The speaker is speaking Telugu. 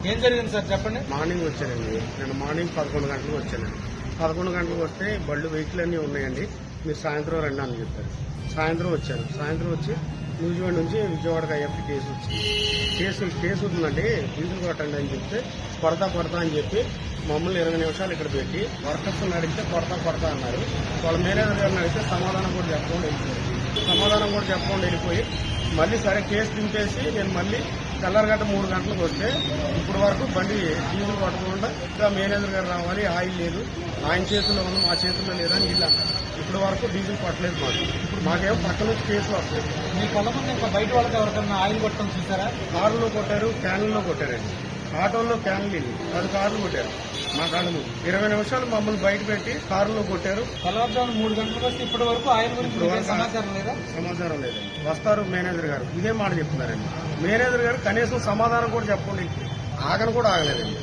ఏం జరిగింది సార్ చెప్పండి. మార్నింగ్ వచ్చానండి. నేను మార్నింగ్ 11 గంటలకు వచ్చానండి. 11 గంటలకు వస్తే బళ్ళు వెహికల్ అన్నీ ఉన్నాయండి, మీరు సాయంత్రం రండి అని చెప్పారు. సాయంత్రం వచ్చాను. సాయంత్రం వచ్చి న్యూజిలాండ్ నుంచి విజయవాడకి అయ్యప్పటి కేసు ఉందండి, డీజిల్ కొట్టండి అని చెప్తే కొడతా అని చెప్పి మమ్మల్ని 20 నిమిషాలు ఇక్కడ పెట్టి వర్కర్స్ అడిగితే కొడతా అన్నారు. వాళ్ళ మేనేజర్ గారిని అడిగితే సమాధానం కూడా చెప్పకుండా వెళ్ళిపోయి మళ్ళీ సరే కేసు దింపేసి నేను మళ్ళీ తెల్లారగట్ట 3 గంటలకు వస్తే ఇప్పుడు వరకు బండి డీజిల్ కొట్టకుండా ఇంకా మేనేజర్ గారు రావాలి, ఆయిల్ లేదు, ఆయన చేతుల్లో ఉంది మా చేతుల్లో లేదని వీళ్ళు అన్నారు. ఇప్పటి వరకు డీజిల్ కొట్టలేదు మాకేమో పక్క నుంచి కేసులు వస్తాయి. మీ కొంతమంది ఇంకా బయట వాళ్ళకి ఎవరికన్నా ఆయిల్ కొట్టడం చూసారా? కారులో కొట్టారు, క్యాన్లలో కొట్టారండి. ఆటోల్లో క్యాన్లు ఇవి 10 కార్లు కొట్టారు మా కాళ్ళ ముందు. 20 నిమిషాలు మమ్మల్ని బయట పెట్టి కారులో కొట్టారు. తెల్లవారుజామున 3 గంటలకు వస్తే ఇప్పటి వరకు ఆయిల్ గురించి సమాచారం లేదా? సమాచారం లేదండి. వస్తారు మేనేజర్ గారు, ఇదే మాట చెప్తున్నారండి. మేనేజర్ గారు కనీసం సమాధానం కూడా చెప్పండి, ఆగను కూడా ఆగలేదండి.